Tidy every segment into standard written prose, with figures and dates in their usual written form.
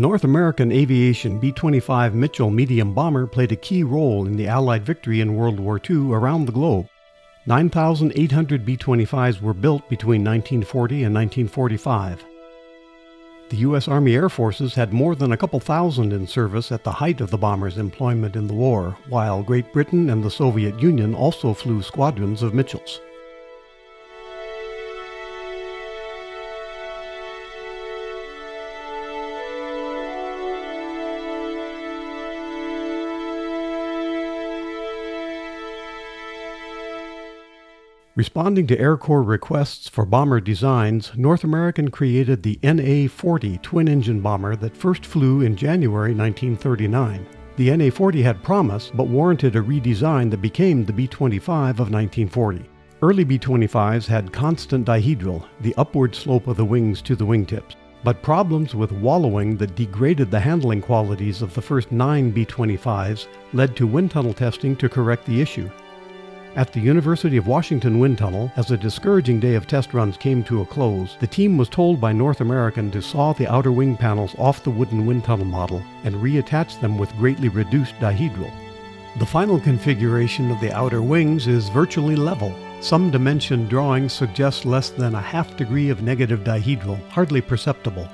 North American Aviation B-25 Mitchell medium bomber played a key role in the Allied victory in World War II around the globe. 9,800 B-25s were built between 1940 and 1945. The U.S. Army Air Forces had more than a couple thousand in service at the height of the bomber's employment in the war, while Great Britain and the Soviet Union also flew squadrons of Mitchells. Responding to Air Corps requests for bomber designs, North American created the NA-40 twin-engine bomber that first flew in January 1939. The NA-40 had promise, but warranted a redesign that became the B-25 of 1940. Early B-25s had constant dihedral, the upward slope of the wings to the wingtips, but problems with wallowing that degraded the handling qualities of the first 9 B-25s led to wind tunnel testing to correct the issue. At the University of Washington wind tunnel, as a discouraging day of test runs came to a close, the team was told by North American to saw the outer wing panels off the wooden wind tunnel model and reattach them with greatly reduced dihedral. The final configuration of the outer wings is virtually level. Some dimension drawings suggest less than a half degree of negative dihedral, hardly perceptible.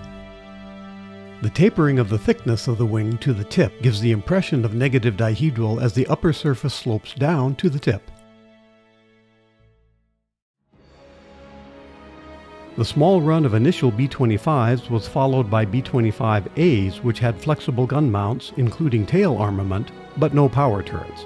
The tapering of the thickness of the wing to the tip gives the impression of negative dihedral as the upper surface slopes down to the tip. The small run of initial B-25s was followed by B-25As, which had flexible gun mounts, including tail armament, but no power turrets.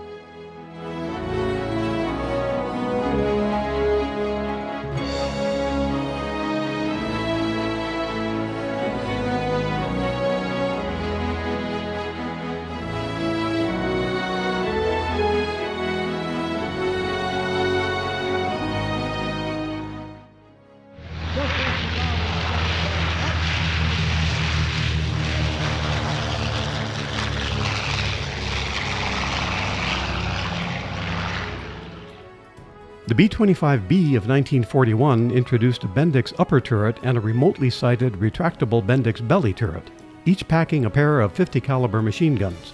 The B-25B of 1941 introduced a Bendix upper turret and a remotely sighted retractable Bendix belly turret, each packing a pair of 50 caliber machine guns.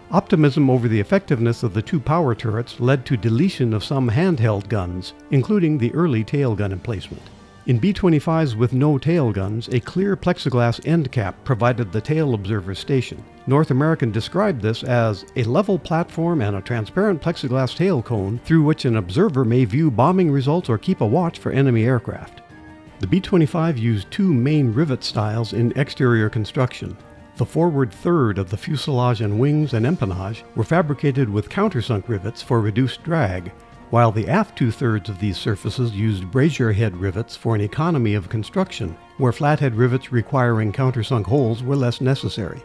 Optimism over the effectiveness of the two power turrets led to deletion of some handheld guns, including the early tail gun emplacement. In B-25s with no tail guns, a clear plexiglass end cap provided the tail observer station. North American described this as a level platform and a transparent plexiglass tail cone through which an observer may view bombing results or keep a watch for enemy aircraft. The B-25 used two main rivet styles in exterior construction. The forward third of the fuselage and wings and empennage were fabricated with countersunk rivets for reduced drag, while the aft two-thirds of these surfaces used brazier head rivets for an economy of construction, where flathead rivets requiring countersunk holes were less necessary.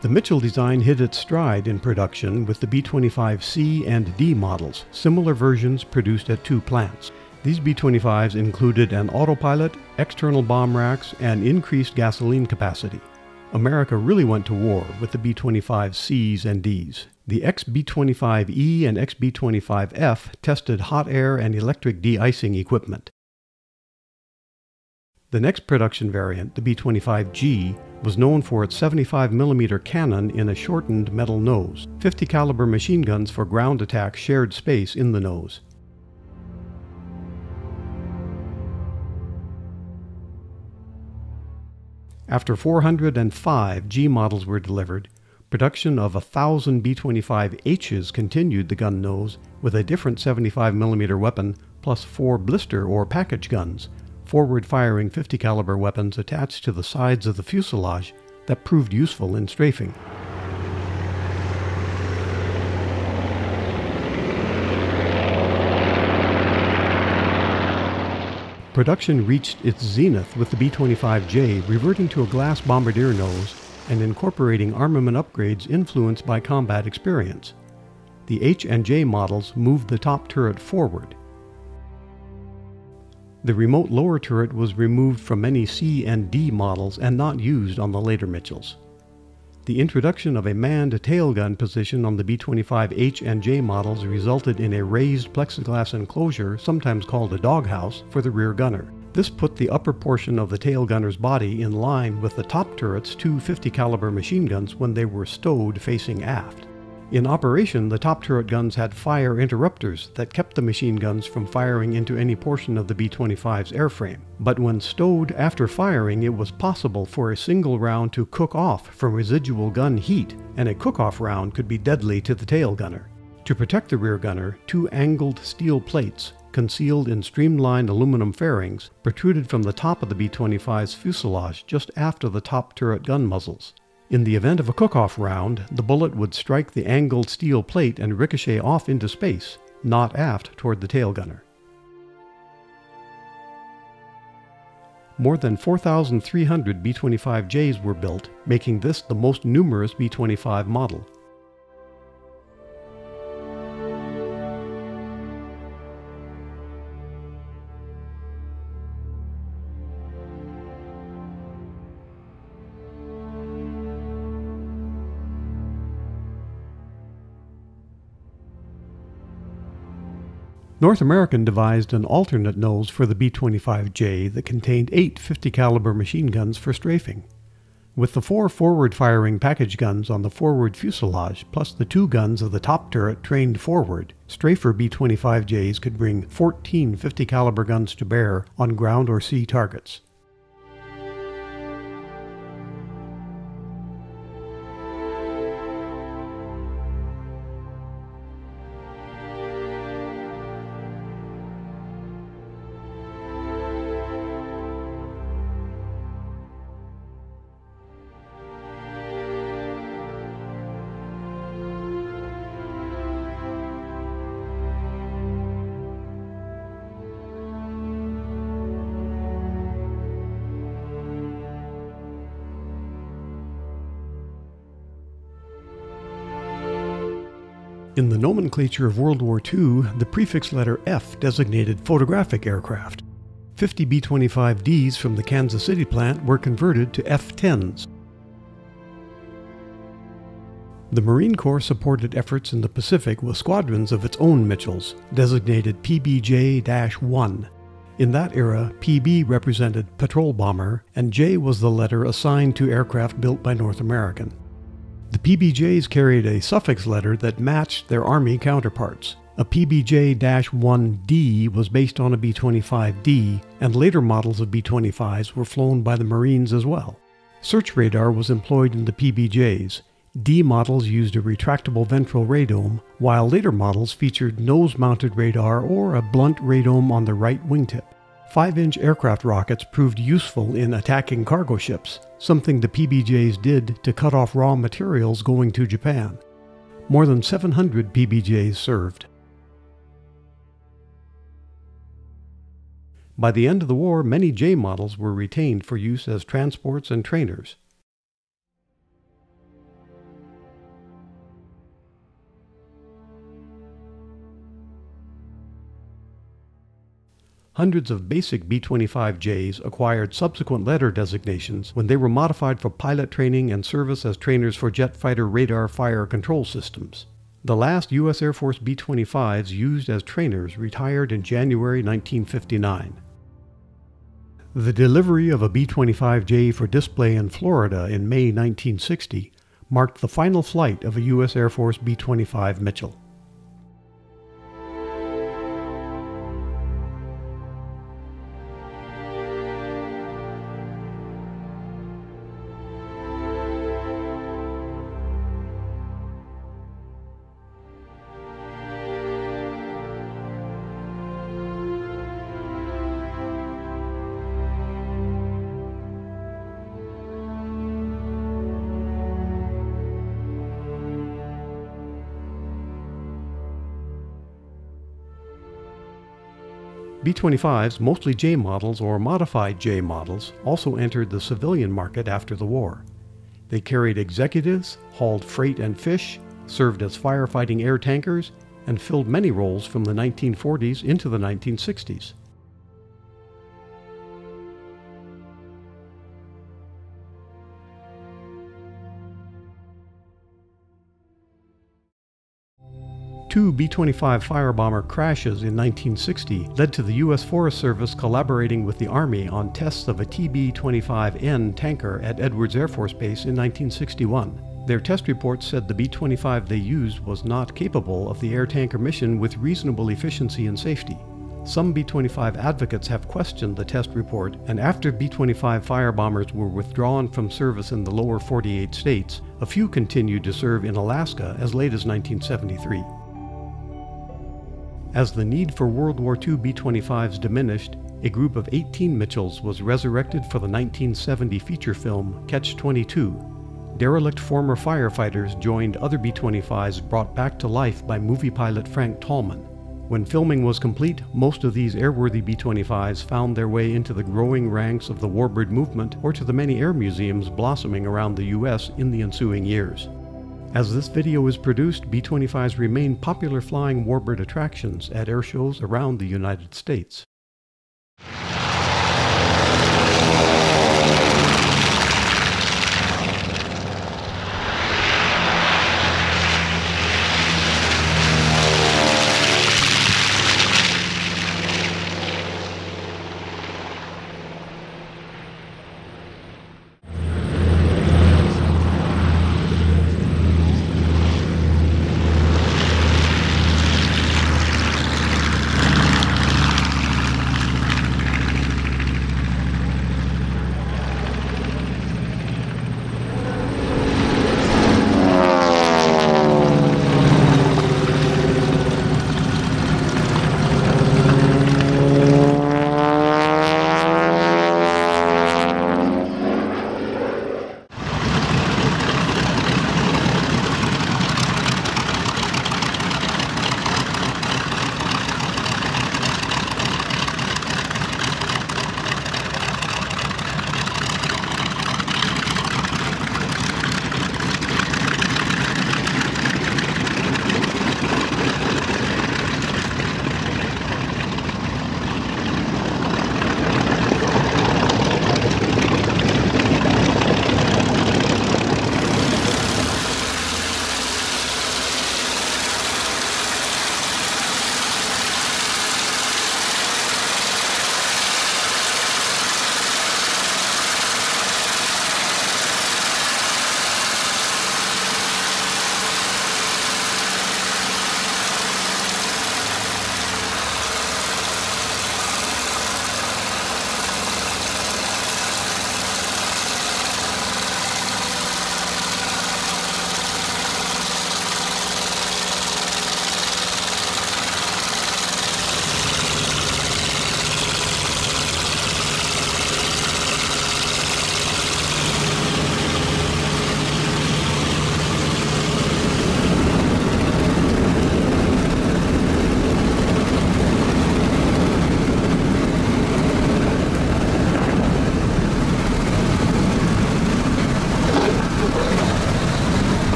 The Mitchell design hit its stride in production with the B-25C and D models, similar versions produced at two plants. These B-25s included an autopilot, external bomb racks, and increased gasoline capacity. America really went to war with the B-25Cs and Ds. The XB-25E and XB-25F tested hot air and electric de-icing equipment. The next production variant, the B-25G, was known for its 75mm cannon in a shortened metal nose. 50 caliber machine guns for ground attack shared space in the nose. After 405 G models were delivered, production of 1,000 B-25Hs continued the gun nose with a different 75mm weapon plus 4 blister or package guns, forward-firing 50 caliber weapons attached to the sides of the fuselage that proved useful in strafing. Production reached its zenith with the B-25J reverting to a glass bombardier nose and incorporating armament upgrades influenced by combat experience. The H and J models moved the top turret forward. The remote lower turret was removed from many C and D models and not used on the later Mitchells. The introduction of a manned tailgun position on the B-25H and J models resulted in a raised plexiglass enclosure, sometimes called a doghouse, for the rear gunner. This put the upper portion of the tail gunner's body in line with the top turret's two 50 caliber machine guns when they were stowed facing aft. In operation, the top turret guns had fire interrupters that kept the machine guns from firing into any portion of the B-25's airframe. But when stowed after firing, it was possible for a single round to cook off from residual gun heat, and a cook-off round could be deadly to the tail gunner. To protect the rear gunner, two angled steel plates, concealed in streamlined aluminum fairings, protruded from the top of the B-25's fuselage just after the top turret gun muzzles. In the event of a cook-off round, the bullet would strike the angled steel plate and ricochet off into space, not aft toward the tail gunner. More than 4,300 B-25Js were built, making this the most numerous B-25 model. North American devised an alternate nose for the B-25J that contained 8 50 caliber machine guns for strafing. With the 4 forward-firing package guns on the forward fuselage, plus the 2 guns of the top turret trained forward, strafer B-25Js could bring 14 50 caliber guns to bear on ground or sea targets. In the nomenclature of World War II, the prefix letter F designated photographic aircraft. 50 B-25Ds from the Kansas City plant were converted to F-10s. The Marine Corps supported efforts in the Pacific with squadrons of its own Mitchells, designated PBJ-1. In that era, PB represented patrol bomber, and J was the letter assigned to aircraft built by North American. The PBJs carried a suffix letter that matched their Army counterparts. A PBJ-1D was based on a B-25D, and later models of B-25s were flown by the Marines as well. Search radar was employed in the PBJs. D models used a retractable ventral radome, while later models featured nose-mounted radar or a blunt radome on the right wingtip. 5-inch aircraft rockets proved useful in attacking cargo ships, something the PBJs did to cut off raw materials going to Japan. More than 700 PBJs served. By the end of the war, many J models were retained for use as transports and trainers. Hundreds of basic B-25Js acquired subsequent letter designations when they were modified for pilot training and service as trainers for jet fighter radar fire control systems. The last U.S. Air Force B-25s used as trainers retired in January 1959. The delivery of a B-25J for display in Florida in May 1960 marked the final flight of a U.S. Air Force B-25 Mitchell. B-25s, mostly J models or modified J models, also entered the civilian market after the war. They carried executives, hauled freight and fish, served as firefighting air tankers, and filled many roles from the 1940s into the 1960s. Two B-25 firebomber crashes in 1960 led to the U.S. Forest Service collaborating with the Army on tests of a TB-25N tanker at Edwards Air Force Base in 1961. Their test report said the B-25 they used was not capable of the air tanker mission with reasonable efficiency and safety. Some B-25 advocates have questioned the test report, and after B-25 firebombers were withdrawn from service in the lower 48 states, a few continued to serve in Alaska as late as 1973. As the need for World War II B-25s diminished, a group of 18 Mitchells was resurrected for the 1970 feature film Catch-22. Derelict former firefighters joined other B-25s brought back to life by movie pilot Frank Tallman. When filming was complete, most of these airworthy B-25s found their way into the growing ranks of the warbird movement or to the many air museums blossoming around the U.S. in the ensuing years. As this video is produced, B-25s remain popular flying warbird attractions at air shows around the United States.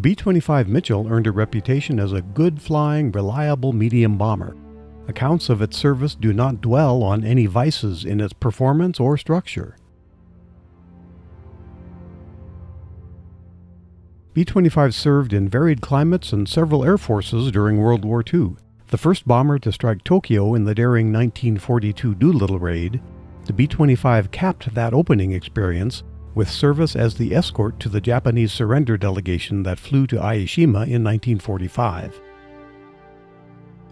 The B-25 Mitchell earned a reputation as a good-flying, reliable medium bomber. Accounts of its service do not dwell on any vices in its performance or structure. B-25 served in varied climates and several air forces during World War II. The first bomber to strike Tokyo in the daring 1942 Doolittle raid, the B-25 capped that opening experience with service as the escort to the Japanese surrender delegation that flew to Aishima in 1945.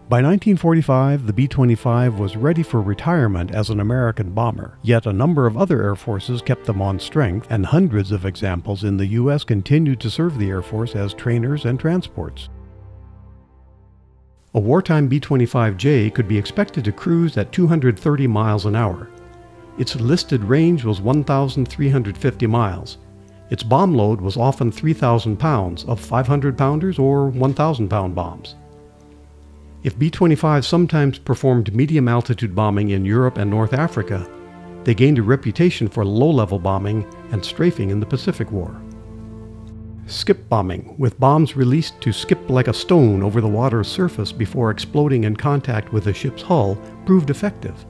By 1945, the B-25 was ready for retirement as an American bomber, yet a number of other air forces kept them on strength, and hundreds of examples in the U.S. continued to serve the Air Force as trainers and transports. A wartime B-25J could be expected to cruise at 230 miles an hour. Its listed range was 1,350 miles. Its bomb load was often 3,000 pounds of 500-pounders or 1,000-pound bombs. If B-25s sometimes performed medium-altitude bombing in Europe and North Africa, they gained a reputation for low-level bombing and strafing in the Pacific War. Skip bombing, with bombs released to skip like a stone over the water's surface before exploding in contact with the ship's hull, proved effective.